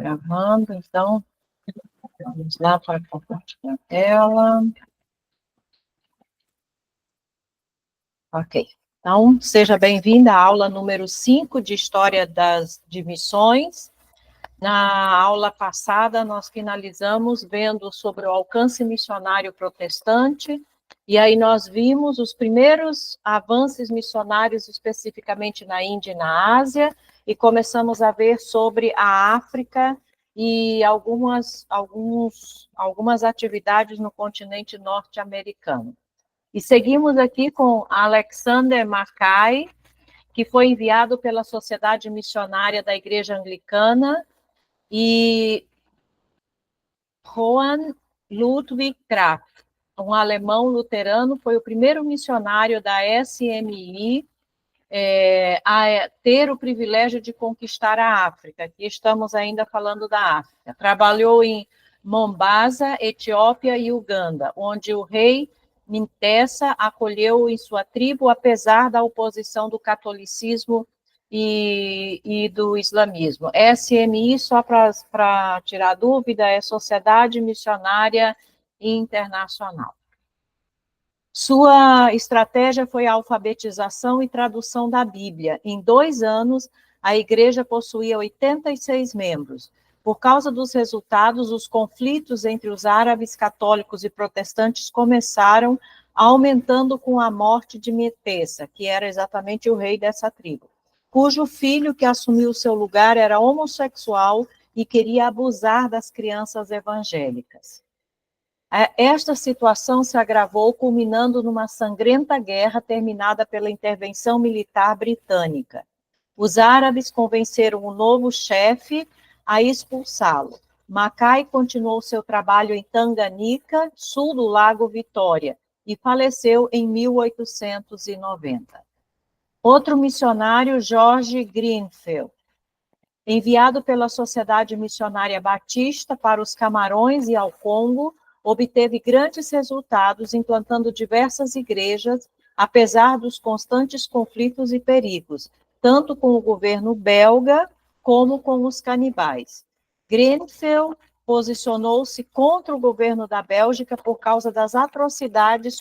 Gravando, então, vamos lá para compartilhar a tela. Ok. Então, seja bem-vinda à aula número 5 de História de Missões. Na aula passada, nós finalizamos vendo sobre o alcance missionário protestante, e aí nós vimos os primeiros avanços missionários, especificamente na Índia e na Ásia, e começamos a ver sobre a África e algumas atividades no continente norte-americano. E seguimos aqui com Alexander Mackay, que foi enviado pela Sociedade Missionária da Igreja Anglicana, e Johann Ludwig Graf, um alemão luterano, foi o primeiro missionário da SMI a ter o privilégio de conquistar a África. Aqui estamos ainda falando da África. Trabalhou em Mombasa, Etiópia e Uganda, onde o rei Mintessa acolheu em sua tribo, apesar da oposição do catolicismo e do islamismo. SMI, só para tirar dúvida, é Sociedade Missionária Internacional. Sua estratégia foi a alfabetização e tradução da Bíblia. Em 2 anos, a igreja possuía 86 membros. Por causa dos resultados, os conflitos entre os árabes católicos e protestantes começaram, aumentando com a morte de Mintessa, que era exatamente o rei dessa tribo, cujo filho que assumiu seu lugar era homossexual e queria abusar das crianças evangélicas. Esta situação se agravou, culminando numa sangrenta guerra terminada pela intervenção militar britânica. Os árabes convenceram o novo chefe a expulsá-lo. Mackay continuou seu trabalho em Tanganica, sul do Lago Vitória, e faleceu em 1890. Outro missionário, George Greenfield, enviado pela Sociedade Missionária Batista para os Camarões e ao Congo, obteve grandes resultados implantando diversas igrejas, apesar dos constantes conflitos e perigos, tanto com o governo belga como com os canibais. Greenfield posicionou-se contra o governo da Bélgica por causa das atrocidades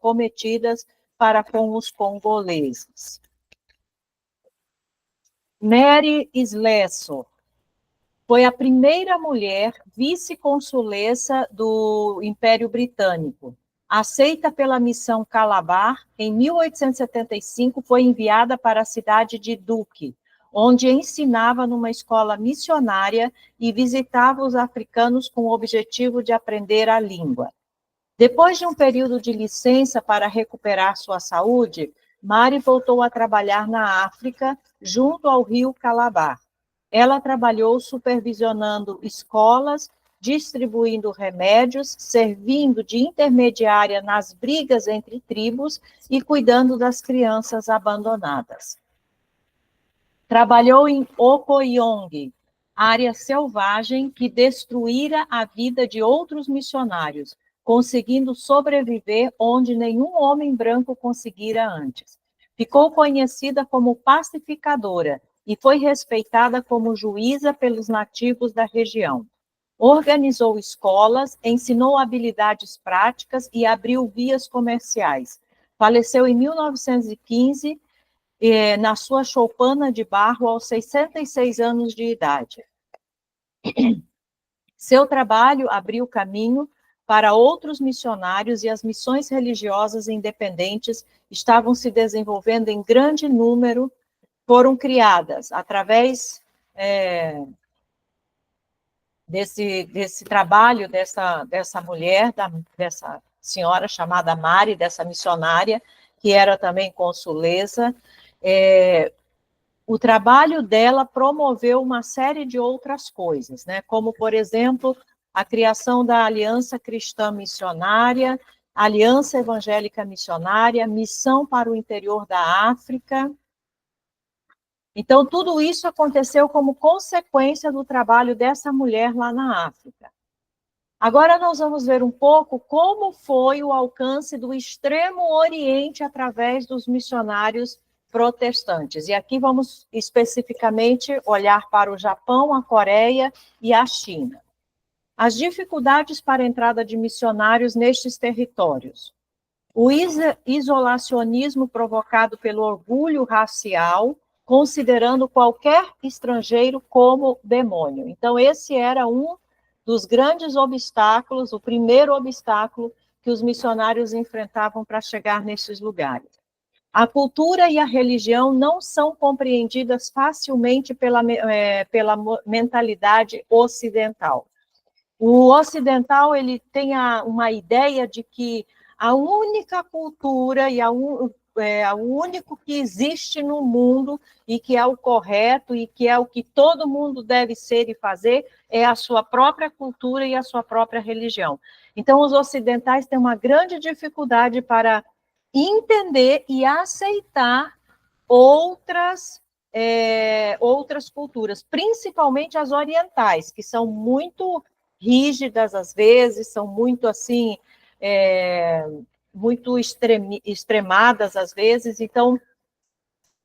cometidas para com os congoleses. Mary Slessor foi a primeira mulher vice-consulessa do Império Britânico. Aceita pela missão Calabar, em 1875 foi enviada para a cidade de Duque, onde ensinava numa escola missionária e visitava os africanos com o objetivo de aprender a língua. Depois de um período de licença para recuperar sua saúde, Mary voltou a trabalhar na África, junto ao rio Calabar. Ela trabalhou supervisionando escolas, distribuindo remédios, servindo de intermediária nas brigas entre tribos e cuidando das crianças abandonadas. Trabalhou em Okoyong, área selvagem que destruíra a vida de outros missionários, conseguindo sobreviver onde nenhum homem branco conseguira antes. Ficou conhecida como pacificadora e foi respeitada como juíza pelos nativos da região. Organizou escolas, ensinou habilidades práticas e abriu vias comerciais. Faleceu em 1915, na sua choupana de barro, aos 66 anos de idade. Seu trabalho abriu caminho para outros missionários e as missões religiosas independentes estavam se desenvolvendo em grande número, foram criadas através desse trabalho dessa mulher, dessa senhora chamada Mary, dessa missionária, que era também consulesa. O trabalho dela promoveu uma série de outras coisas, né? Como, por exemplo, a criação da Aliança Cristã Missionária, Aliança Evangélica Missionária, Missão para o Interior da África. Então, tudo isso aconteceu como consequência do trabalho dessa mulher lá na África. Agora nós vamos ver um pouco como foi o alcance do Extremo Oriente através dos missionários protestantes. E aqui vamos especificamente olhar para o Japão, a Coreia e a China. As dificuldades para a entrada de missionários nestes territórios. O isolacionismo provocado pelo orgulho racial, considerando qualquer estrangeiro como demônio. Então, esse era um dos grandes obstáculos, o primeiro obstáculo que os missionários enfrentavam para chegar nesses lugares. A cultura e a religião não são compreendidas facilmente pela mentalidade ocidental. O ocidental, ele tem uma ideia de que a única cultura e o único que existe no mundo e que é o correto e que é o que todo mundo deve ser e fazer é a sua própria cultura e a sua própria religião. Então, os ocidentais têm uma grande dificuldade para entender e aceitar outras culturas, principalmente as orientais, que são muito rígidas às vezes, são muito assim, muito extremadas às vezes. Então,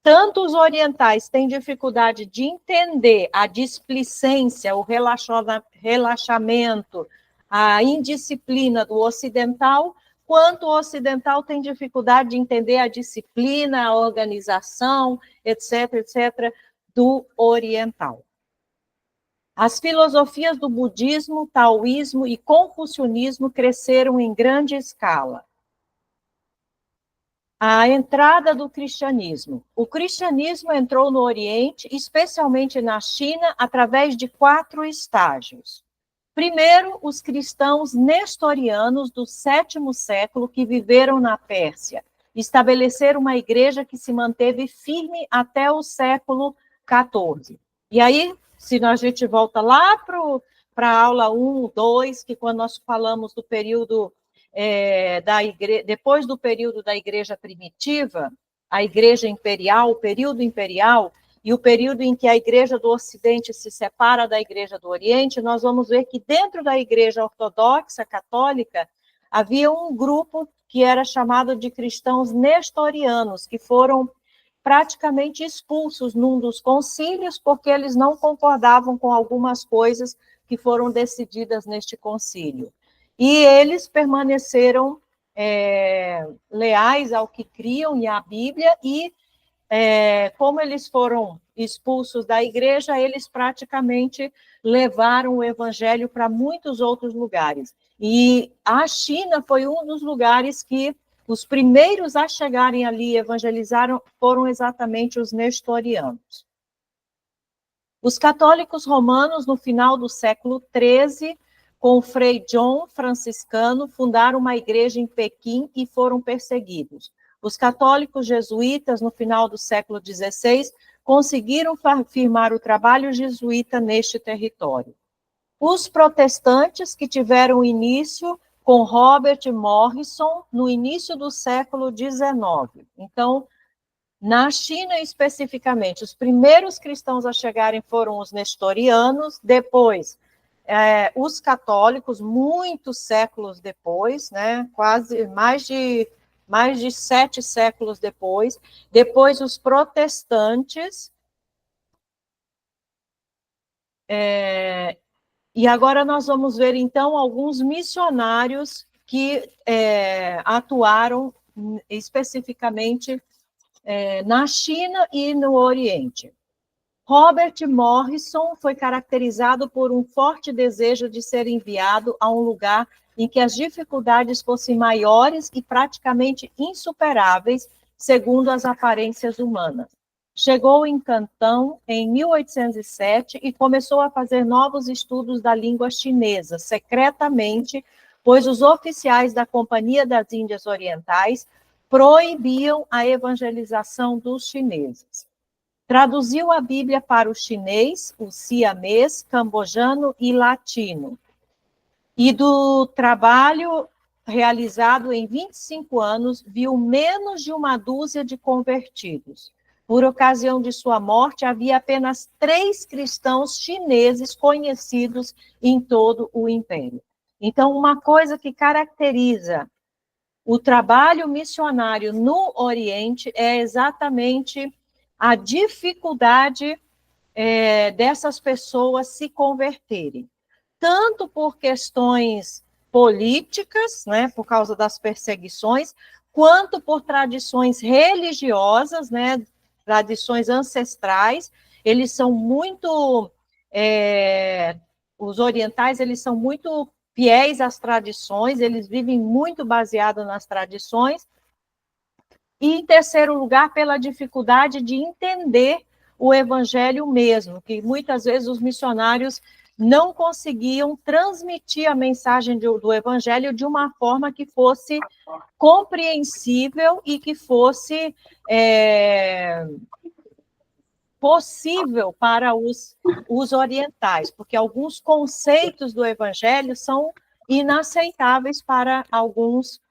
tanto os orientais têm dificuldade de entender a displicência, o relaxamento, a indisciplina do ocidental, quanto o ocidental tem dificuldade de entender a disciplina, a organização, etc., etc., do oriental. As filosofias do budismo, taoísmo e confucionismo cresceram em grande escala. A entrada do cristianismo. O cristianismo entrou no Oriente, especialmente na China, através de 4 estágios. Primeiro, os cristãos nestorianos do 7º século que viveram na Pérsia, estabeleceram uma igreja que se manteve firme até o século XIV. E aí, se a gente volta lá para a aula 1, 2, que quando nós falamos do período depois do período da igreja primitiva, a igreja imperial, o período imperial, e o período em que a igreja do Ocidente se separa da igreja do Oriente, nós vamos ver que dentro da igreja ortodoxa, católica, havia um grupo que era chamado de cristãos nestorianos, que foram praticamente expulsos num dos concílios, porque eles não concordavam com algumas coisas que foram decididas neste concílio. E eles permaneceram leais ao que criam e à Bíblia, e como eles foram expulsos da igreja, eles praticamente levaram o evangelho para muitos outros lugares. E a China foi um dos lugares que os primeiros a chegarem ali e evangelizaram foram exatamente os nestorianos. Os católicos romanos, no final do século XIII, com o Frei John franciscano, fundaram uma igreja em Pequim e foram perseguidos. Os católicos jesuítas, no final do século XVI, conseguiram firmar o trabalho jesuíta neste território. Os protestantes, que tiveram início com Robert Morrison, no início do século XIX. Então, na China, especificamente, os primeiros cristãos a chegarem foram os nestorianos, depois os católicos, muitos séculos depois, né, quase mais de 7 séculos depois os protestantes, e agora nós vamos ver, então, alguns missionários que atuaram especificamente na China e no Oriente. Robert Morrison foi caracterizado por um forte desejo de ser enviado a um lugar em que as dificuldades fossem maiores e praticamente insuperáveis, segundo as aparências humanas. Chegou em Cantão em 1807 e começou a fazer novos estudos da língua chinesa, secretamente, pois os oficiais da Companhia das Índias Orientais proibiam a evangelização dos chineses. Traduziu a Bíblia para o chinês, o siamês, cambojano e latino. E do trabalho realizado em 25 anos, viu menos de uma dúzia de convertidos. Por ocasião de sua morte, havia apenas 3 cristãos chineses conhecidos em todo o império. Então, uma coisa que caracteriza o trabalho missionário no Oriente é exatamente a dificuldade dessas pessoas se converterem, tanto por questões políticas, né, por causa das perseguições, quanto por tradições religiosas, né, tradições ancestrais. Eles são muito, os orientais, eles são muito fiéis às tradições, eles vivem muito baseado nas tradições. E, em terceiro lugar, pela dificuldade de entender o evangelho mesmo, que muitas vezes os missionários não conseguiam transmitir a mensagem do evangelho de uma forma que fosse compreensível e que fosse possível para os orientais, porque alguns conceitos do evangelho são inaceitáveis para alguns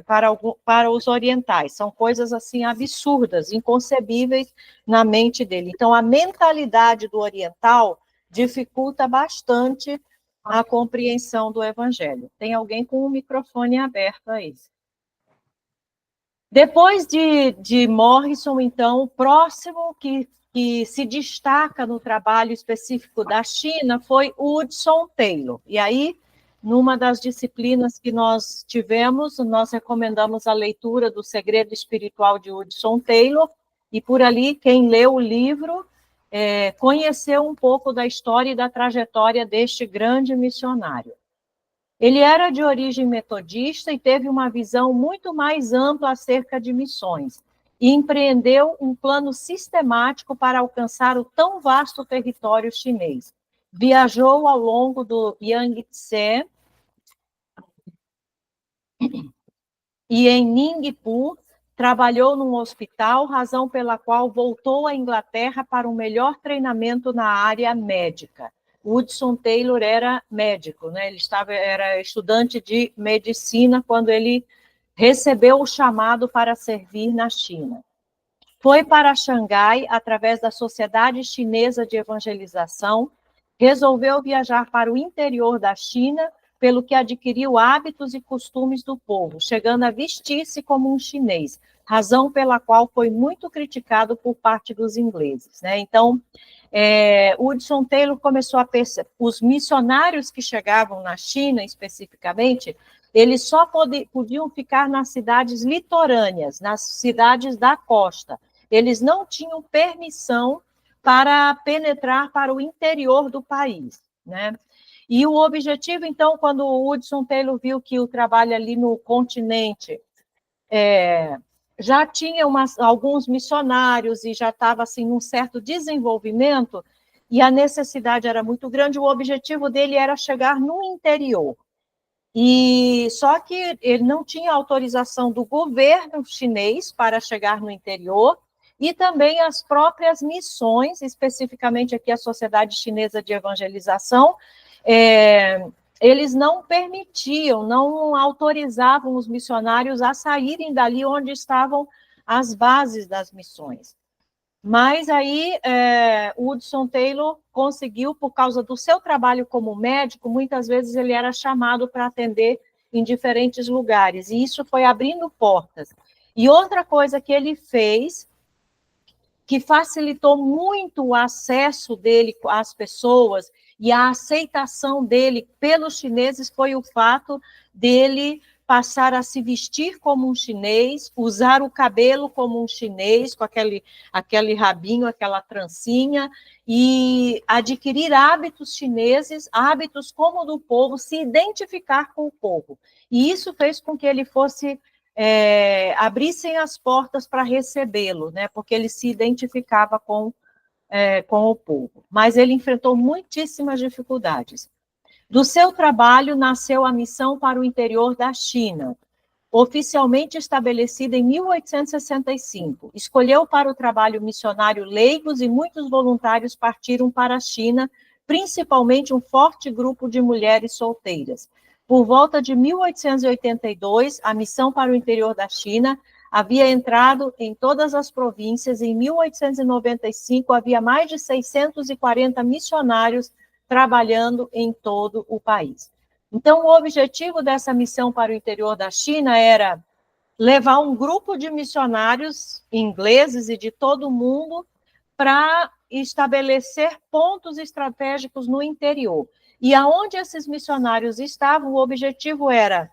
para os orientais, são coisas assim absurdas, inconcebíveis na mente dele. Então, a mentalidade do oriental dificulta bastante a compreensão do evangelho. Tem alguém com o microfone aberto aí. Depois de Morrison, então, o próximo que se destaca no trabalho específico da China foi Hudson Taylor. E aí, numa das disciplinas que nós tivemos, nós recomendamos a leitura do Segredo Espiritual de Hudson Taylor, e por ali, quem leu o livro conheceu um pouco da história e da trajetória deste grande missionário. Ele era de origem metodista e teve uma visão muito mais ampla acerca de missões, e empreendeu um plano sistemático para alcançar o tão vasto território chinês. Viajou ao longo do Yangtze e em Ningpo trabalhou num hospital, razão pela qual voltou à Inglaterra para um melhor treinamento na área médica. Hudson Taylor era médico, né? Ele era estudante de medicina quando ele recebeu o chamado para servir na China. Foi para Xangai através da Sociedade Chinesa de Evangelização, resolveu viajar para o interior da China, pelo que adquiriu hábitos e costumes do povo, chegando a vestir-se como um chinês, razão pela qual foi muito criticado por parte dos ingleses, né? Então, Hudson Taylor começou a perceber, os missionários que chegavam na China, especificamente, eles só podiam ficar nas cidades litorâneas, nas cidades da costa. Eles não tinham permissão para penetrar para o interior do país, né? E o objetivo, então, quando o Hudson Taylor viu que o trabalho ali no continente já tinha alguns missionários e já estava assim num certo desenvolvimento, e a necessidade era muito grande, o objetivo dele era chegar no interior. E só que ele não tinha autorização do governo chinês para chegar no interior, e também as próprias missões, especificamente aqui a Sociedade Chinesa de Evangelização, eles não permitiam, não autorizavam os missionários a saírem dali onde estavam as bases das missões. Mas aí Hudson Taylor conseguiu, por causa do seu trabalho como médico, muitas vezes ele era chamado para atender em diferentes lugares, e isso foi abrindo portas. E outra coisa que ele fez, que facilitou muito o acesso dele às pessoas e a aceitação dele pelos chineses, foi o fato dele passar a se vestir como um chinês, usar o cabelo como um chinês, com aquele rabinho, aquela trancinha, e adquirir hábitos chineses, hábitos como o do povo, se identificar com o povo. E isso fez com que ele fosse abrissem as portas para recebê-lo, né? Porque ele se identificava com o povo. Mas ele enfrentou muitíssimas dificuldades. Do seu trabalho nasceu a missão para o interior da China, oficialmente estabelecida em 1865. Escolheu para o trabalho missionário leigos e muitos voluntários partiram para a China, principalmente um forte grupo de mulheres solteiras. Por volta de 1882, a missão para o interior da China havia entrado em todas as províncias. Em 1895, havia mais de 640 missionários trabalhando em todo o país. Então, o objetivo dessa missão para o interior da China era levar um grupo de missionários ingleses e de todo o mundo para estabelecer pontos estratégicos no interior. E aonde esses missionários estavam, o objetivo era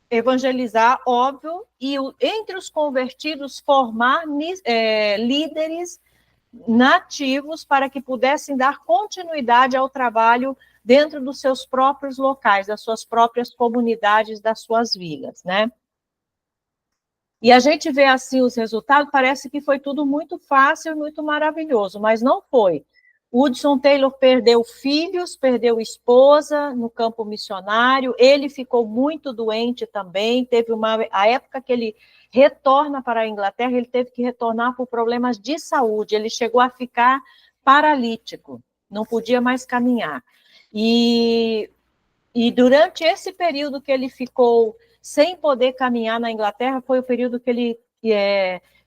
evangelizar, óbvio, e entre os convertidos formar líderes nativos para que pudessem dar continuidade ao trabalho dentro dos seus próprios locais, das suas próprias comunidades, das suas vilas, né? E a gente vê assim os resultados, parece que foi tudo muito fácil e muito maravilhoso, mas não foi. Hudson Taylor perdeu filhos, perdeu esposa no campo missionário, ele ficou muito doente também, a época que ele retorna para a Inglaterra, ele teve que retornar por problemas de saúde, ele chegou a ficar paralítico, não podia mais caminhar. E durante esse período que ele ficou sem poder caminhar na Inglaterra, foi o período que ele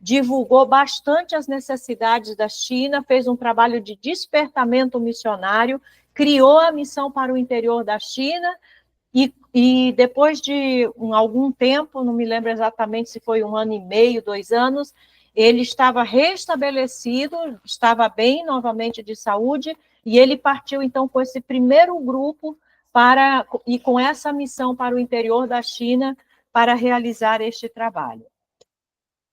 divulgou bastante as necessidades da China, fez um trabalho de despertamento missionário, criou a missão para o interior da China, e depois de algum tempo, não me lembro exatamente se foi 1 ano e meio, 2 anos, ele estava restabelecido, estava bem novamente de saúde, e ele partiu então com esse primeiro grupo e com essa missão para o interior da China para realizar este trabalho.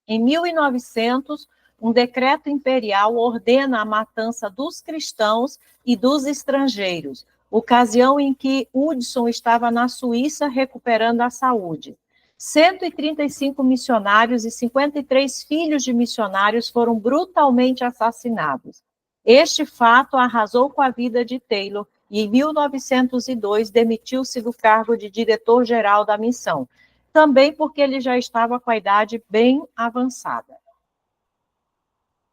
Em 1900, um decreto imperial ordena a matança dos cristãos e dos estrangeiros, ocasião em que Hudson estava na Suíça recuperando a saúde. 135 missionários e 53 filhos de missionários foram brutalmente assassinados. Este fato arrasou com a vida de Taylor e, em 1902, demitiu-se do cargo de diretor-geral da missão, também porque ele já estava com a idade bem avançada.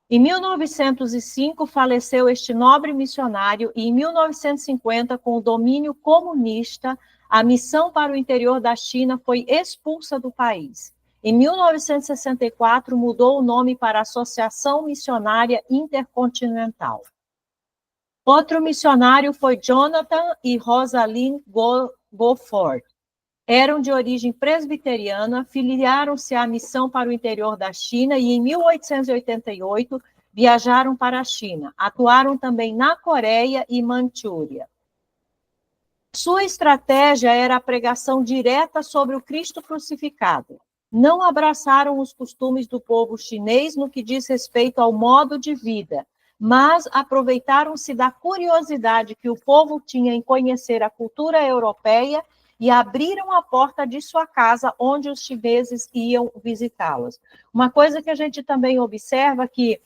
Em 1905, faleceu este nobre missionário e, em 1950, com o domínio comunista, a missão para o interior da China foi expulsa do país. Em 1964, mudou o nome para Associação Missionária Intercontinental. Outro missionário foi Jonathan e Rosalind Goforth. Eram de origem presbiteriana, filiaram-se à missão para o interior da China e, em 1888, viajaram para a China. Atuaram também na Coreia e Manchúria. Sua estratégia era a pregação direta sobre o Cristo crucificado. Não abraçaram os costumes do povo chinês no que diz respeito ao modo de vida, mas aproveitaram-se da curiosidade que o povo tinha em conhecer a cultura europeia e abriram a porta de sua casa, onde os chineses iam visitá-los. Uma coisa que a gente também observa que,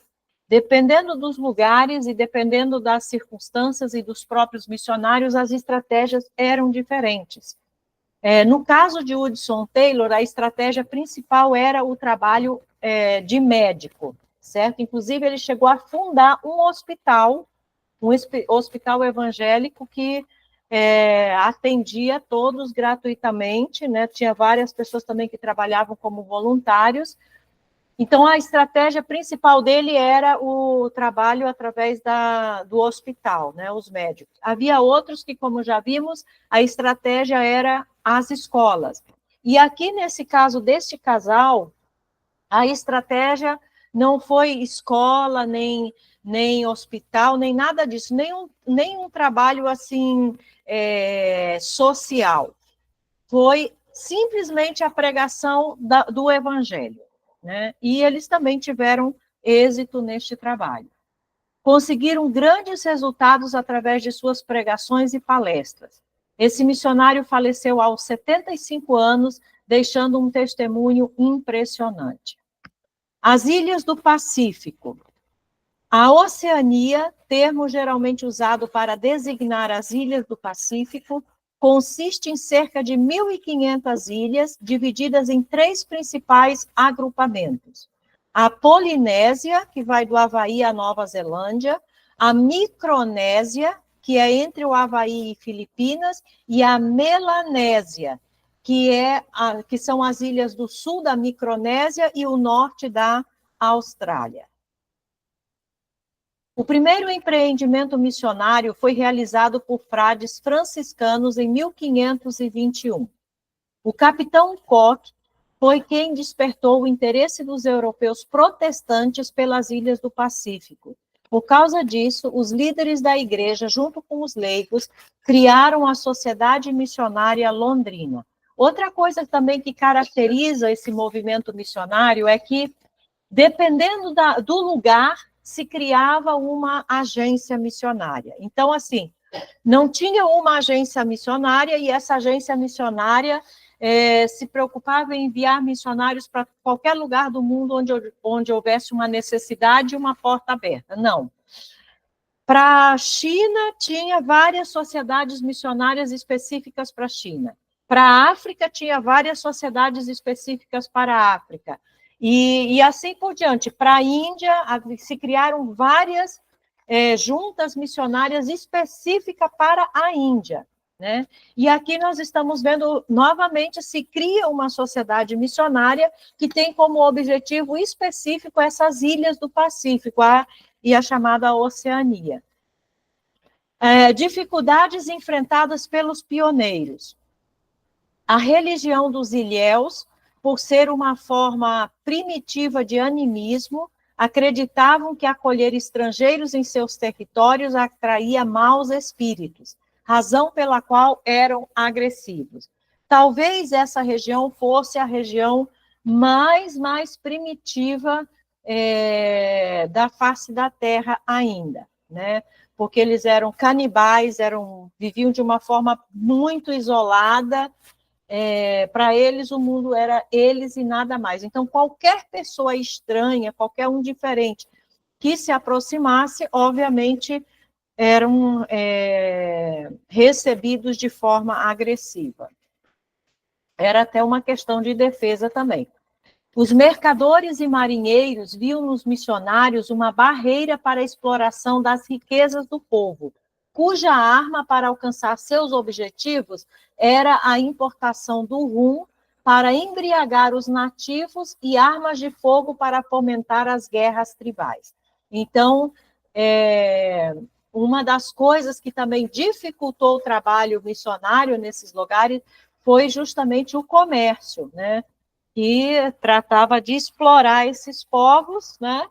dependendo dos lugares e dependendo das circunstâncias e dos próprios missionários, as estratégias eram diferentes. No caso de Hudson Taylor, a estratégia principal era o trabalho de médico, certo? Inclusive, ele chegou a fundar um hospital evangélico que atendia todos gratuitamente, né? Tinha várias pessoas também que trabalhavam como voluntários. Então, a estratégia principal dele era o trabalho através do hospital, né? Os médicos. Havia outros que, como já vimos, a estratégia era as escolas. E aqui, nesse caso deste casal, a estratégia não foi escola, nem hospital, nem nada disso, nem um trabalho assim social. Foi simplesmente a pregação do evangelho, né? E eles também tiveram êxito neste trabalho. Conseguiram grandes resultados através de suas pregações e palestras. Esse missionário faleceu aos 75 anos, deixando um testemunho impressionante. As ilhas do Pacífico. A Oceania, termo geralmente usado para designar as ilhas do Pacífico, consiste em cerca de 1.500 ilhas, divididas em 3 principais agrupamentos. A Polinésia, que vai do Havaí à Nova Zelândia, a Micronésia, que é entre o Havaí e Filipinas, e a Melanésia, que são as ilhas do sul da Micronésia e o norte da Austrália. O primeiro empreendimento missionário foi realizado por frades franciscanos em 1521. O capitão Cook foi quem despertou o interesse dos europeus protestantes pelas ilhas do Pacífico. Por causa disso, os líderes da igreja, junto com os leigos, criaram a Sociedade Missionária Londrina. Outra coisa também que caracteriza esse movimento missionário é que, dependendo do lugar, se criava uma agência missionária. Então, assim, não tinha uma agência missionária e essa agência missionária se preocupava em enviar missionários para qualquer lugar do mundo onde houvesse uma necessidade e uma porta aberta. Não. Para a China, tinha várias sociedades missionárias específicas para a China. Para a África, tinha várias sociedades específicas para a África. E assim por diante. Para a Índia, se criaram várias juntas missionárias específicas para a Índia. Né? E aqui nós estamos vendo, novamente, se cria uma sociedade missionária que tem como objetivo específico essas ilhas do Pacífico e a chamada Oceania. Dificuldades enfrentadas pelos pioneiros. A religião dos ilhéus, por ser uma forma primitiva de animismo, acreditavam que acolher estrangeiros em seus territórios atraía maus espíritos, razão pela qual eram agressivos. Talvez essa região fosse a região mais primitiva da face da Terra ainda, né? Porque eles eram canibais, viviam de uma forma muito isolada. Para eles, o mundo era eles e nada mais. Então, qualquer pessoa estranha, qualquer um diferente que se aproximasse, obviamente, eram recebidos de forma agressiva. Era até uma questão de defesa também. Os mercadores e marinheiros viam nos missionários uma barreira para a exploração das riquezas do povo, cuja arma para alcançar seus objetivos era a importação do rum para embriagar os nativos e armas de fogo para fomentar as guerras tribais. Então, uma das coisas que também dificultou o trabalho missionário nesses lugares foi justamente o comércio, né? Que tratava de explorar esses povos, né?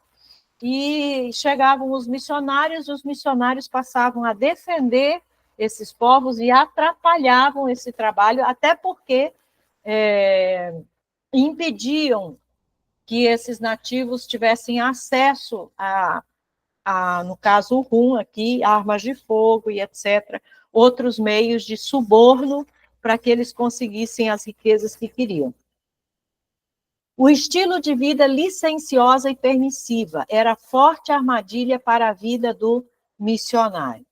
E chegavam os missionários passavam a defender esses povos e atrapalhavam esse trabalho, até porque impediam que esses nativos tivessem acesso no caso o rum aqui, armas de fogo e etc., outros meios de suborno para que eles conseguissem as riquezas que queriam. O estilo de vida licenciosa e permissiva era forte armadilha para a vida do missionário.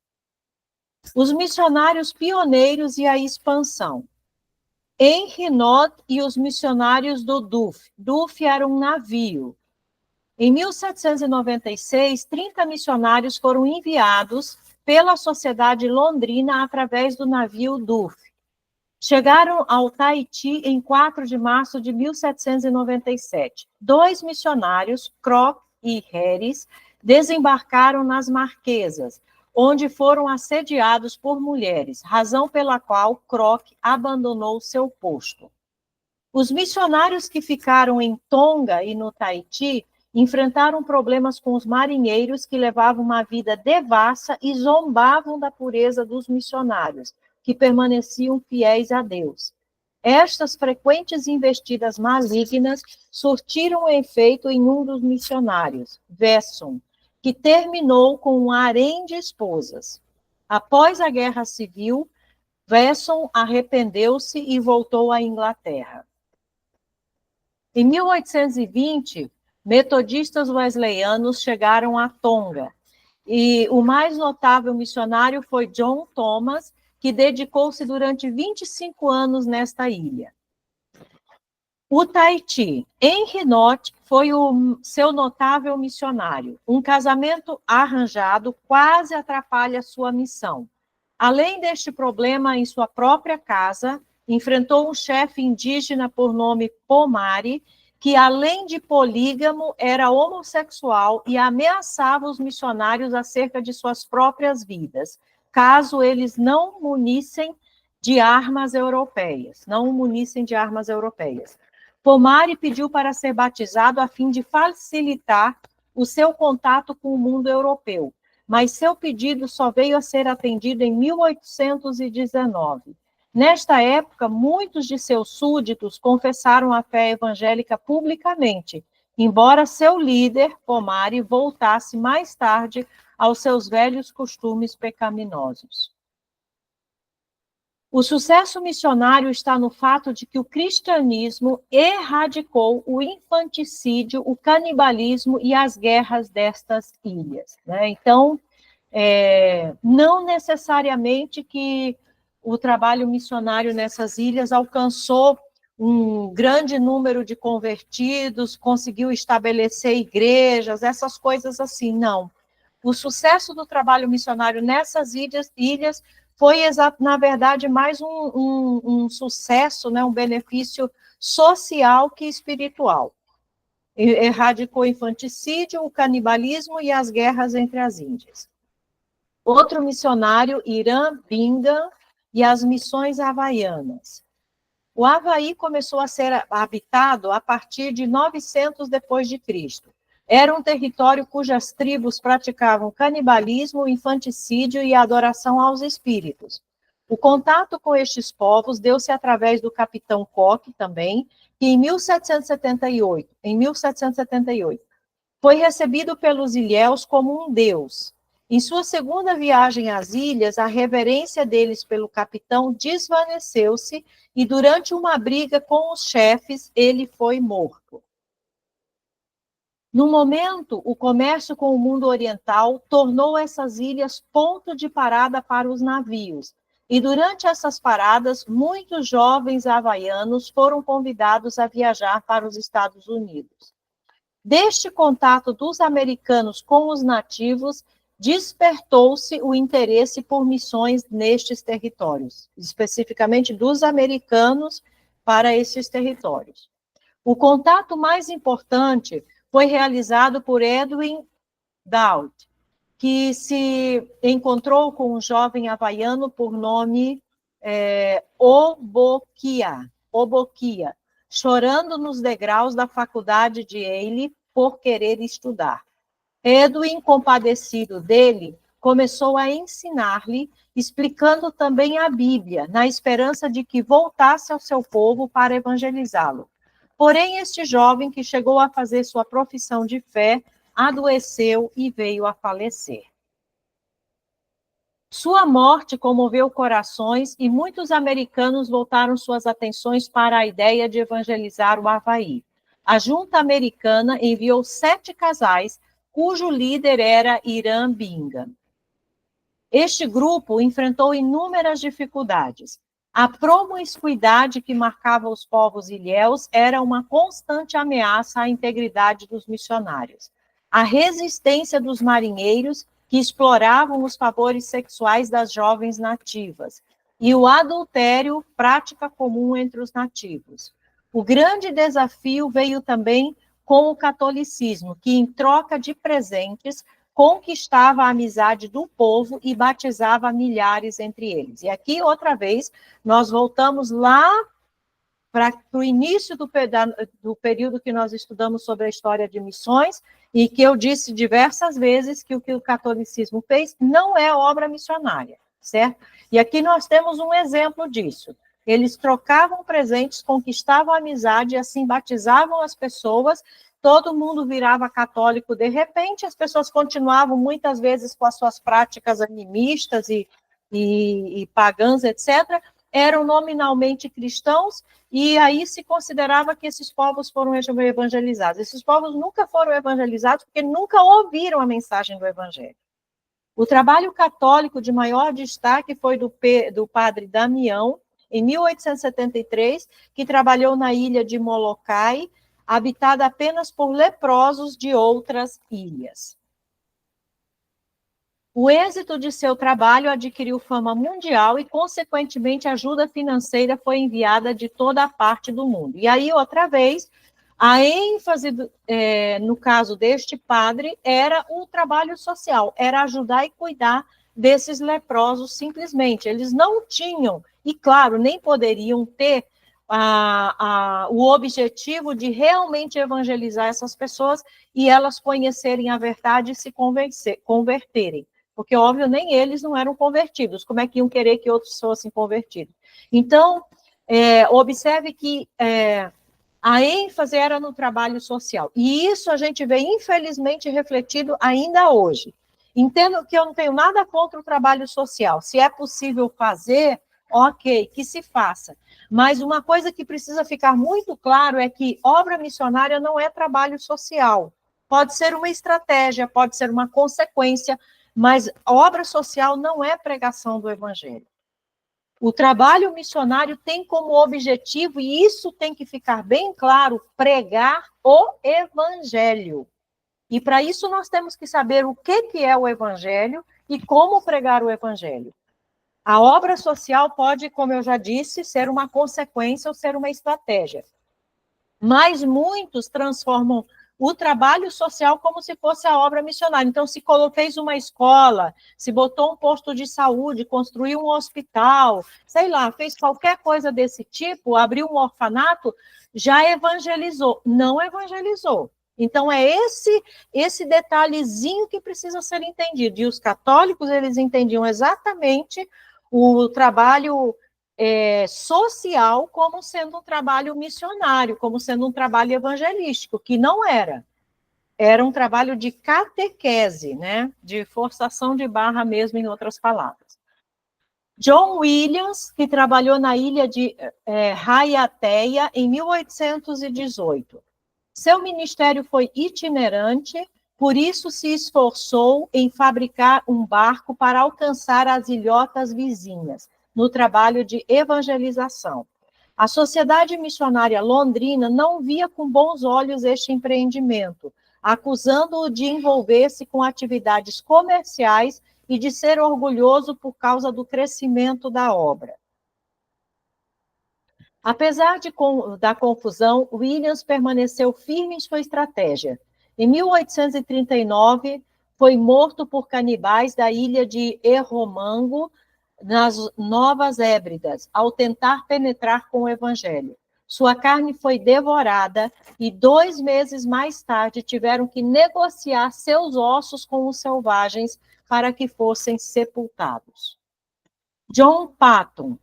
Os missionários pioneiros e a expansão. Henry Nott e os missionários do Duff. Duff era um navio. Em 1796, 30 missionários foram enviados pela Sociedade Londrina através do navio Duff. Chegaram ao Tahiti em 4 de março de 1797. 2 missionários, Croc e Harris, desembarcaram nas Marquesas, onde foram assediados por mulheres, razão pela qual Croc abandonou seu posto. Os missionários que ficaram em Tonga e no Tahiti enfrentaram problemas com os marinheiros que levavam uma vida devassa e zombavam da pureza dos missionários, que permaneciam fiéis a Deus. Estas frequentes investidas malignas surtiram efeito em um dos missionários, Wesson, que terminou com um harém de esposas. Após a Guerra Civil, Wesson arrependeu-se e voltou à Inglaterra. Em 1820, metodistas wesleyanos chegaram a Tonga, e o mais notável missionário foi John Thomas, que dedicou-se durante 25 anos nesta ilha. O Tahiti. Henry Nott foi o seu notável missionário. Um casamento arranjado quase atrapalha sua missão. Além deste problema em sua própria casa, enfrentou um chefe indígena por nome Pomare, que, além de polígamo, era homossexual e ameaçava os missionários acerca de suas próprias vidas, caso eles não munissem de armas europeias, Pomare pediu para ser batizado a fim de facilitar o seu contato com o mundo europeu, mas seu pedido só veio a ser atendido em 1819. Nesta época, muitos de seus súditos confessaram a fé evangélica publicamente, embora seu líder, Pomare, voltasse mais tarde aos seus velhos costumes pecaminosos. O sucesso missionário está no fato de que o cristianismo erradicou o infanticídio, o canibalismo e as guerras destas ilhas, né? Então, não necessariamente que o trabalho missionário nessas ilhas alcançou um grande número de convertidos, conseguiu estabelecer igrejas, essas coisas assim, não. O sucesso do trabalho missionário nessas ilhas foi, na verdade, mais um sucesso, né, um benefício social que espiritual. Erradicou o infanticídio, o canibalismo e as guerras entre as Índias. Outro missionário, Irã Bingham, e as missões havaianas. O Havaí começou a ser habitado a partir de 900 depois de Cristo. Era um território cujas tribos praticavam canibalismo, infanticídio e adoração aos espíritos. O contato com estes povos deu-se através do capitão Cook também, que em 1778, foi recebido pelos ilhéus como um deus. Em sua segunda viagem às ilhas, a reverência deles pelo capitão desvaneceu-se e durante uma briga com os chefes, ele foi morto. No momento, o comércio com o mundo oriental tornou essas ilhas ponto de parada para os navios. E durante essas paradas, muitos jovens havaianos foram convidados a viajar para os Estados Unidos. Deste contato dos americanos com os nativos, despertou-se o interesse por missões nestes territórios, especificamente dos americanos para esses territórios. O contato mais importante foi realizado por Edwin Dowd, que se encontrou com um jovem havaiano por nome Obokia, chorando nos degraus da faculdade de Yale por querer estudar. Edwin, compadecido dele, começou a ensinar-lhe, explicando também a Bíblia, na esperança de que voltasse ao seu povo para evangelizá-lo. Porém, este jovem, que chegou a fazer sua profissão de fé, adoeceu e veio a falecer. Sua morte comoveu corações e muitos americanos voltaram suas atenções para a ideia de evangelizar o Havaí. A junta americana enviou 7 casais, cujo líder era Irã Bingham. Este grupo enfrentou inúmeras dificuldades. A promiscuidade que marcava os povos ilhéus era uma constante ameaça à integridade dos missionários. A resistência dos marinheiros, que exploravam os favores sexuais das jovens nativas, e o adultério, prática comum entre os nativos. O grande desafio veio também com o catolicismo, que, em troca de presentes, conquistava a amizade do povo e batizava milhares entre eles. E aqui, outra vez, nós voltamos lá para o início do período que nós estudamos sobre a história de missões, e que eu disse diversas vezes que o catolicismo fez não é obra missionária, certo? E aqui nós temos um exemplo disso. Eles trocavam presentes, conquistavam amizade, e assim batizavam as pessoas, todo mundo virava católico de repente, as pessoas continuavam muitas vezes com as suas práticas animistas e pagãs, etc., eram nominalmente cristãos, e aí se considerava que esses povos foram evangelizados. Esses povos nunca foram evangelizados porque nunca ouviram a mensagem do evangelho. O trabalho católico de maior destaque foi do padre Damião, em 1873, que trabalhou na ilha de Molokai, habitada apenas por leprosos de outras ilhas. O êxito de seu trabalho adquiriu fama mundial e, consequentemente, ajuda financeira foi enviada de toda a parte do mundo. E aí, outra vez, A ênfase, no caso deste padre, era o trabalho social, era ajudar e cuidar desses leprosos simplesmente. Eles não tinham, e claro, nem poderiam ter o objetivo de realmente evangelizar essas pessoas e elas conhecerem a verdade e se converterem. Porque, óbvio, nem eles não eram convertidos. Como é que iam querer que outros fossem convertidos? Então, observe que a ênfase era no trabalho social. E isso a gente vê, infelizmente, refletido ainda hoje. Entendo que eu não tenho nada contra o trabalho social. Se é possível fazer, ok, que se faça. Mas uma coisa que precisa ficar muito claro é que obra missionária não é trabalho social. Pode ser uma estratégia, pode ser uma consequência, mas obra social não é pregação do evangelho. O trabalho missionário tem como objetivo, e isso tem que ficar bem claro, pregar o evangelho. E para isso nós temos que saber o que é o evangelho e como pregar o evangelho. A obra social pode, como eu já disse, ser uma consequência ou ser uma estratégia. Mas muitos transformam o trabalho social como se fosse a obra missionária. Então, se fez uma escola, se botou um posto de saúde, construiu um hospital, sei lá, fez qualquer coisa desse tipo, abriu um orfanato, já evangelizou. Não evangelizou. Então, é esse detalhezinho que precisa ser entendido. E os católicos, eles entendiam exatamente o trabalho social como sendo um trabalho missionário, como sendo um trabalho evangelístico, que não era. Era um trabalho de catequese, né? De forçação de barra mesmo, em outras palavras. John Williams, que trabalhou na ilha de Raiateia em 1818. Seu ministério foi itinerante, por isso se esforçou em fabricar um barco para alcançar as ilhotas vizinhas, no trabalho de evangelização. A Sociedade Missionária Londrina não via com bons olhos este empreendimento, acusando-o de envolver-se com atividades comerciais e de ser orgulhoso por causa do crescimento da obra. Apesar da confusão, Williams permaneceu firme em sua estratégia. Em 1839, foi morto por canibais da ilha de Erromango, nas Novas Hébridas, ao tentar penetrar com o evangelho. Sua carne foi devorada e 2 meses mais tarde tiveram que negociar seus ossos com os selvagens para que fossem sepultados. John Paton.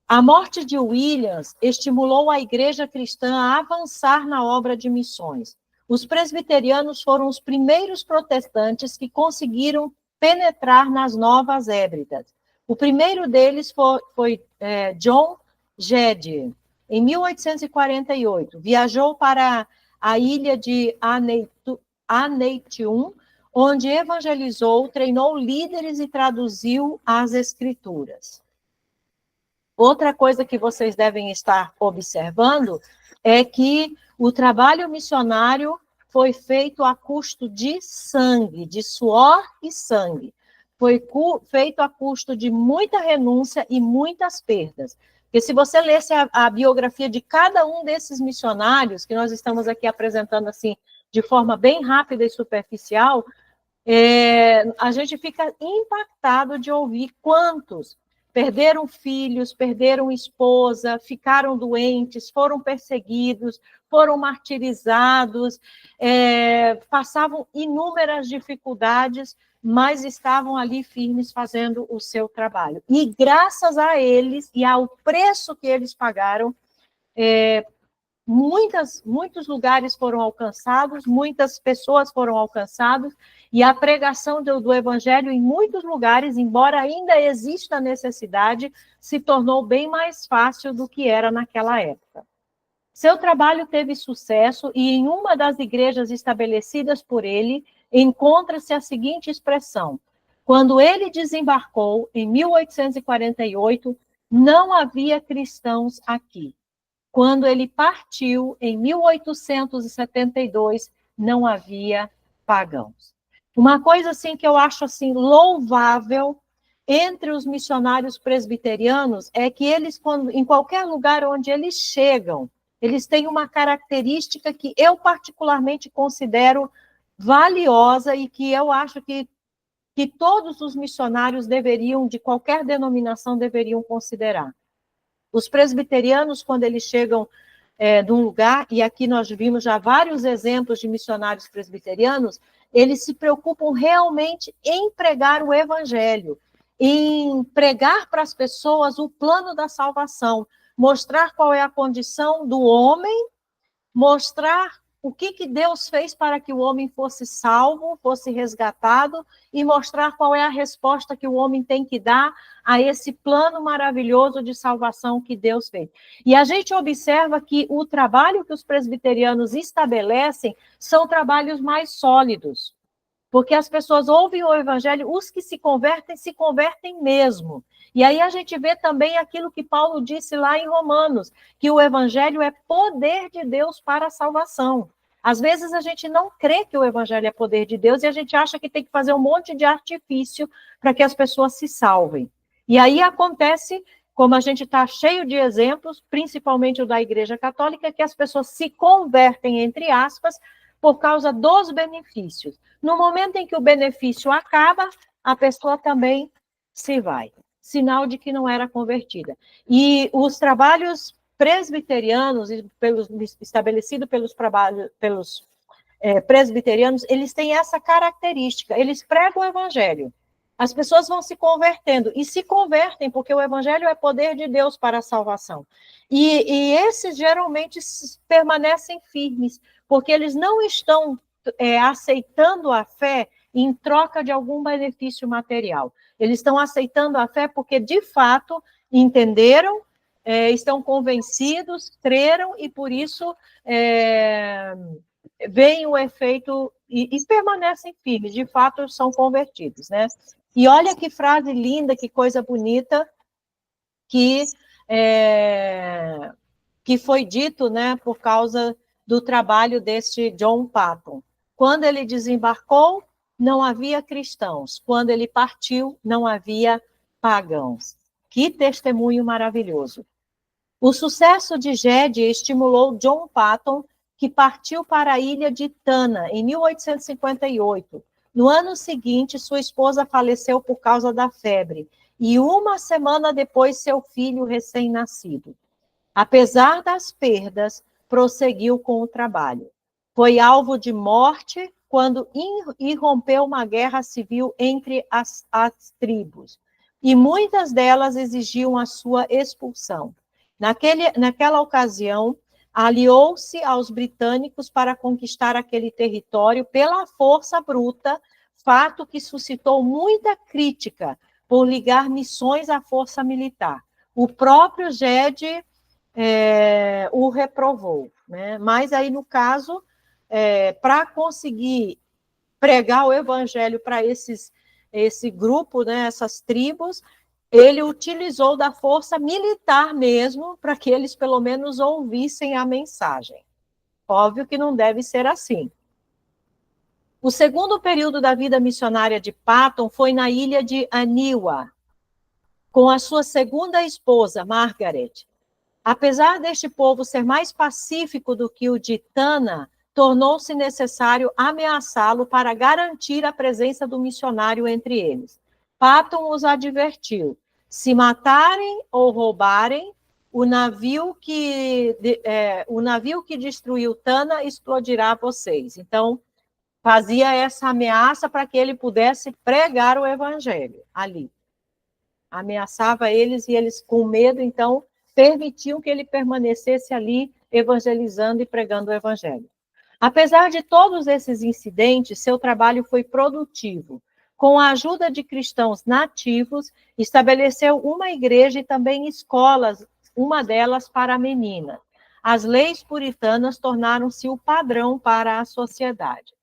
A morte de Williams estimulou a igreja cristã a avançar na obra de missões. Os presbiterianos foram os primeiros protestantes que conseguiram penetrar nas Novas Hébridas. O primeiro deles foi John Gede, em 1848. Viajou para a ilha de Aneitium, onde evangelizou, treinou líderes e traduziu as escrituras. Outra coisa que vocês devem estar observando é que o trabalho missionário foi feito a custo de sangue, de suor e sangue. Foi feito a custo de muita renúncia e muitas perdas. Porque se você lesse a biografia de cada um desses missionários, que nós estamos aqui apresentando assim, de forma bem rápida e superficial, a gente fica impactado de ouvir quantos perderam filhos, perderam esposa, ficaram doentes, foram perseguidos, foram martirizados, passavam inúmeras dificuldades, mas estavam ali firmes fazendo o seu trabalho. E graças a eles e ao preço que eles pagaram, muitos lugares foram alcançados, muitas pessoas foram alcançadas, e a pregação do evangelho em muitos lugares, embora ainda exista a necessidade, se tornou bem mais fácil do que era naquela época. Seu trabalho teve sucesso e em uma das igrejas estabelecidas por ele, encontra-se a seguinte expressão: quando ele desembarcou, em 1848, não havia cristãos aqui. Quando ele partiu, em 1872, não havia pagãos. Uma coisa assim que eu acho assim louvável entre os missionários presbiterianos é que eles, em qualquer lugar onde eles chegam, eles têm uma característica que eu particularmente considero valiosa e que eu acho que todos os missionários deveriam, de qualquer denominação, deveriam considerar. Os presbiterianos, quando eles chegam de um lugar, e aqui nós vimos já vários exemplos de missionários presbiterianos, eles se preocupam realmente em pregar o evangelho, em pregar para as pessoas o plano da salvação, mostrar qual é a condição do homem, mostrar o que Deus fez para que o homem fosse salvo, fosse resgatado, e mostrar qual é a resposta que o homem tem que dar a esse plano maravilhoso de salvação que Deus fez. E a gente observa que o trabalho que os presbiterianos estabelecem são trabalhos mais sólidos, porque as pessoas ouvem o evangelho, os que se convertem mesmo. E aí a gente vê também aquilo que Paulo disse lá em Romanos, que o evangelho é poder de Deus para a salvação. Às vezes a gente não crê que o evangelho é poder de Deus e a gente acha que tem que fazer um monte de artifício para que as pessoas se salvem. E aí acontece, como a gente está cheio de exemplos, principalmente o da Igreja Católica, que as pessoas se convertem, entre aspas, por causa dos benefícios. No momento em que o benefício acaba, a pessoa também se vai. Sinal de que não era convertida. E os trabalhos presbiterianos, estabelecidos pelos presbiterianos, eles têm essa característica, eles pregam o evangelho. As pessoas vão se convertendo, e se convertem, porque o evangelho é poder de Deus para a salvação. E esses geralmente permanecem firmes, porque eles não estão aceitando a fé em troca de algum benefício material. Eles estão aceitando a fé porque, de fato, entenderam, estão convencidos, creram, e por isso vem o efeito e permanecem firmes, de fato, são convertidos, né? E olha que frase linda, que coisa bonita, que foi dito, né, por causa do trabalho deste John Paton. Quando ele desembarcou, não havia cristãos. Quando ele partiu, não havia pagãos. Que testemunho maravilhoso. O sucesso de Gede estimulou John Paton, que partiu para a ilha de Tana, em 1858. No ano seguinte, sua esposa faleceu por causa da febre, e uma semana depois, seu filho recém-nascido. Apesar das perdas, prosseguiu com o trabalho. Foi alvo de morte quando irrompeu uma guerra civil entre as tribos, e muitas delas exigiam a sua expulsão. Naquela ocasião, aliou-se aos britânicos para conquistar aquele território pela força bruta, fato que suscitou muita crítica por ligar missões à força militar. O próprio Gede o reprovou, né? Mas aí, no caso, para conseguir pregar o evangelho para esse grupo, né, essas tribos, ele utilizou da força militar mesmo, para que eles pelo menos ouvissem a mensagem. Óbvio que não deve ser assim. O segundo período da vida missionária de Paton foi na ilha de Aniwa, com a sua segunda esposa, Margaret. Apesar deste povo ser mais pacífico do que o de Tana, tornou-se necessário ameaçá-lo para garantir a presença do missionário entre eles. Paton os advertiu: se matarem ou roubarem, o navio que destruiu Tana explodirá vocês. Então, fazia essa ameaça para que ele pudesse pregar o evangelho ali. Ameaçava eles e eles, com medo, então, permitiam que ele permanecesse ali evangelizando e pregando o evangelho. Apesar de todos esses incidentes, seu trabalho foi produtivo. Com a ajuda de cristãos nativos, estabeleceu uma igreja e também escolas, uma delas para meninas. As leis puritanas tornaram-se o padrão para a sociedade.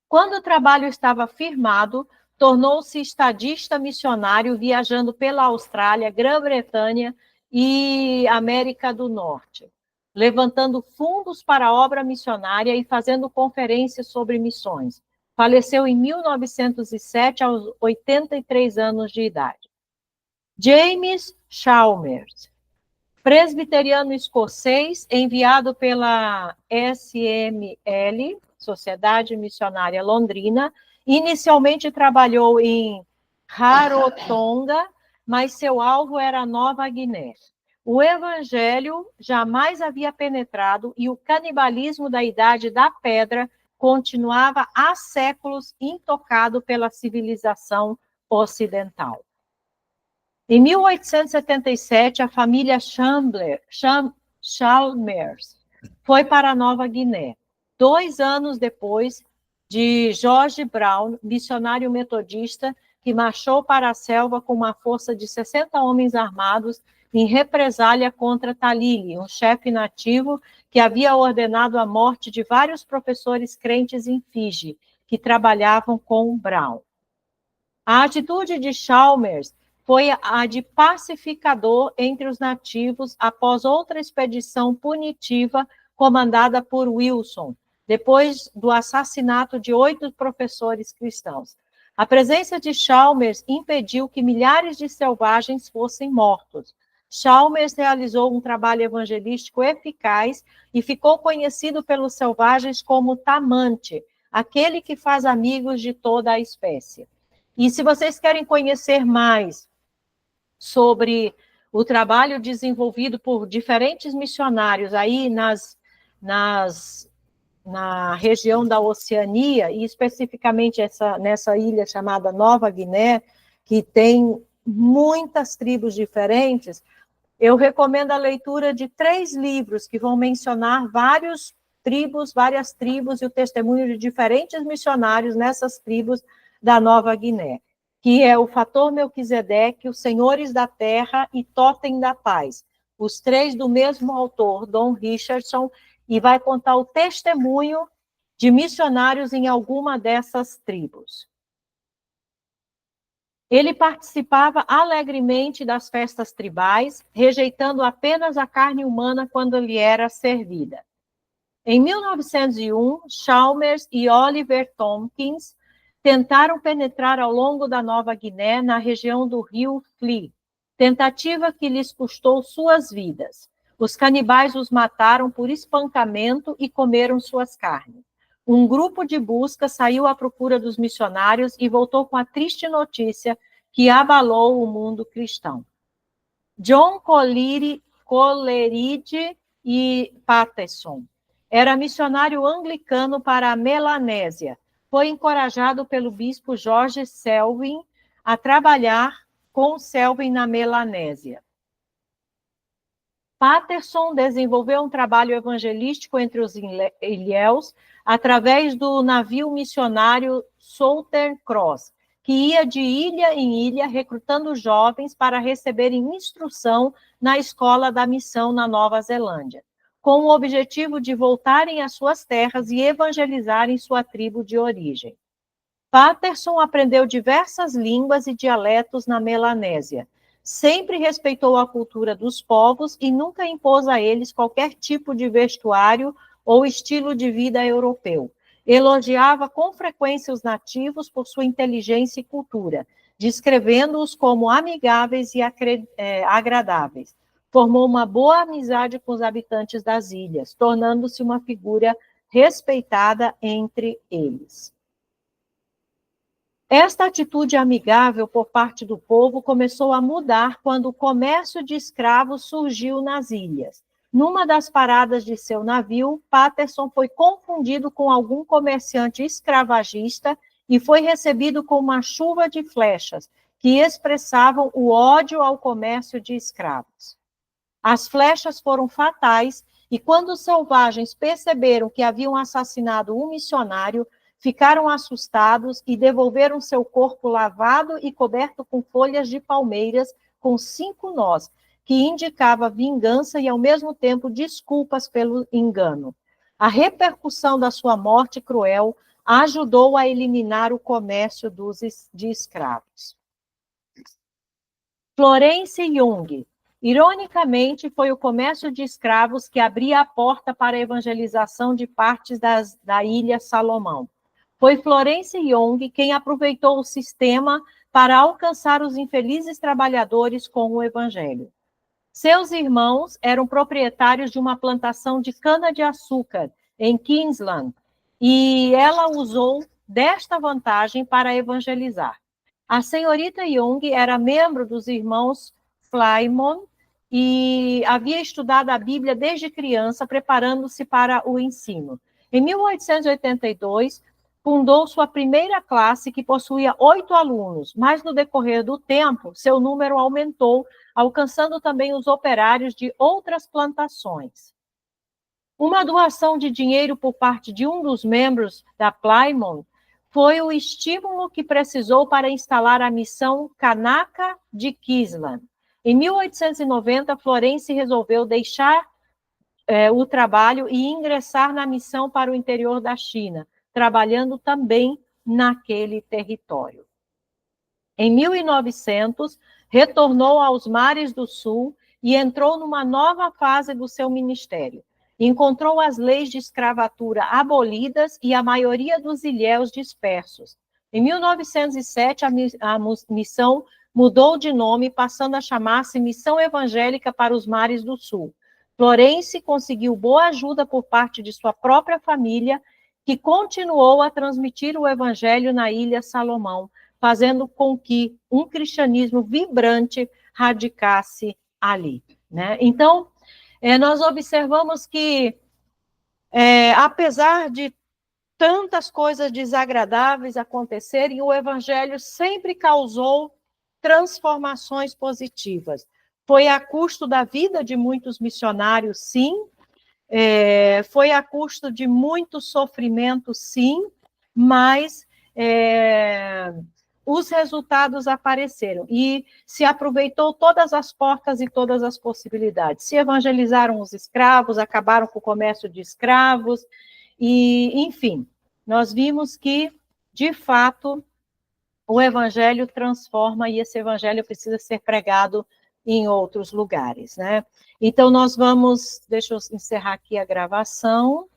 Quando o trabalho estava firmado, tornou-se estadista missionário, viajando pela Austrália, Grã-Bretanha e América do Norte, levantando fundos para a obra missionária e fazendo conferências sobre missões. Faleceu em 1907, aos 83 anos de idade. James Chalmers presbiteriano escocês, enviado pela SML, Sociedade Missionária Londrina. Inicialmente trabalhou em Rarotonga, mas seu alvo era a Nova Guiné. O evangelho jamais havia penetrado e o canibalismo da Idade da Pedra continuava há séculos intocado pela civilização ocidental. Em 1877, a família Chalmers foi para a Nova Guiné. 2 anos depois de George Brown, missionário metodista, que marchou para a selva com uma força de 60 homens armados em represália contra Talili, um chefe nativo que havia ordenado a morte de vários professores crentes em Fiji, que trabalhavam com Brown. A atitude de Chalmers foi a de pacificador entre os nativos após outra expedição punitiva comandada por Wilson, depois do assassinato de 8 professores cristãos. A presença de Chalmers impediu que milhares de selvagens fossem mortos. Chalmers realizou um trabalho evangelístico eficaz e ficou conhecido pelos selvagens como Tamante, aquele que faz amigos de toda a espécie. E se vocês querem conhecer mais sobre o trabalho desenvolvido por diferentes missionários aí na região da Oceania, e especificamente nessa ilha chamada Nova Guiné, que tem muitas tribos diferentes, eu recomendo a leitura de 3 livros que vão mencionar várias tribos e o testemunho de diferentes missionários nessas tribos da Nova Guiné, que é o Fator Melquisedeque, os Senhores da Terra e Totem da Paz. Os 3 do mesmo autor, Don Richardson, e vai contar o testemunho de missionários em alguma dessas tribos. Ele participava alegremente das festas tribais, rejeitando apenas a carne humana quando lhe era servida. Em 1901, Chalmers e Oliver Tompkins tentaram penetrar ao longo da Nova Guiné, na região do rio Flea, tentativa que lhes custou suas vidas. Os canibais os mataram por espancamento e comeram suas carnes. Um grupo de busca saiu à procura dos missionários e voltou com a triste notícia que abalou o mundo cristão. John Coleridge e Patterson era missionário anglicano para a Melanésia. Foi encorajado pelo bispo George Selwyn a trabalhar com Selwyn na Melanésia. Patterson desenvolveu um trabalho evangelístico entre os ilhéus através do navio missionário Southern Cross, que ia de ilha em ilha recrutando jovens para receberem instrução na escola da missão na Nova Zelândia, com o objetivo de voltarem às suas terras e evangelizarem sua tribo de origem. Patterson aprendeu diversas línguas e dialetos na Melanésia. Sempre respeitou a cultura dos povos e nunca impôs a eles qualquer tipo de vestuário ou estilo de vida europeu. Elogiava com frequência os nativos por sua inteligência e cultura, descrevendo-os como amigáveis e agradáveis. Formou uma boa amizade com os habitantes das ilhas, tornando-se uma figura respeitada entre eles. Esta atitude amigável por parte do povo começou a mudar quando o comércio de escravos surgiu nas ilhas. Numa das paradas de seu navio, Patterson foi confundido com algum comerciante escravagista e foi recebido com uma chuva de flechas que expressavam o ódio ao comércio de escravos. As flechas foram fatais e quando os selvagens perceberam que haviam assassinado um missionário, ficaram assustados e devolveram seu corpo lavado e coberto com folhas de palmeiras com 5 nós, que indicava vingança e, ao mesmo tempo, desculpas pelo engano. A repercussão da sua morte cruel ajudou a eliminar o comércio de escravos. Florence Young. Ironicamente, foi o comércio de escravos que abria a porta para a evangelização de partes da ilha Salomão. Foi Florence Young quem aproveitou o sistema para alcançar os infelizes trabalhadores com o evangelho. Seus irmãos eram proprietários de uma plantação de cana-de-açúcar em Queensland, e ela usou desta vantagem para evangelizar. A senhorita Young era membro dos irmãos Plymouth e havia estudado a Bíblia desde criança, preparando-se para o ensino. Em 1882, fundou sua primeira classe, que possuía 8 alunos, mas no decorrer do tempo, seu número aumentou, alcançando também os operários de outras plantações. Uma doação de dinheiro por parte de um dos membros da Plymouth foi o estímulo que precisou para instalar a missão Kanaka de Queensland. Em 1890, Florence resolveu deixar o trabalho e ingressar na missão para o interior da China, trabalhando também naquele território. Em 1900, retornou aos mares do Sul e entrou numa nova fase do seu ministério. Encontrou as leis de escravatura abolidas e a maioria dos ilhéus dispersos. Em 1907, a missão mudou de nome, passando a chamar-se Missão Evangélica para os Mares do Sul. Florence conseguiu boa ajuda por parte de sua própria família, que continuou a transmitir o evangelho na Ilha Salomão, fazendo com que um cristianismo vibrante radicasse ali, né? Então, nós observamos que, apesar de tantas coisas desagradáveis acontecerem, o evangelho sempre causou transformações positivas. Foi a custo da vida de muitos missionários, sim. Foi a custo de muito sofrimento, sim, mas os resultados apareceram e se aproveitou todas as portas e todas as possibilidades. Se evangelizaram os escravos, acabaram com o comércio de escravos, e, enfim, nós vimos que, de fato, o evangelho transforma e esse evangelho precisa ser pregado em outros lugares, né? Então, nós vamos... Deixa eu encerrar aqui a gravação.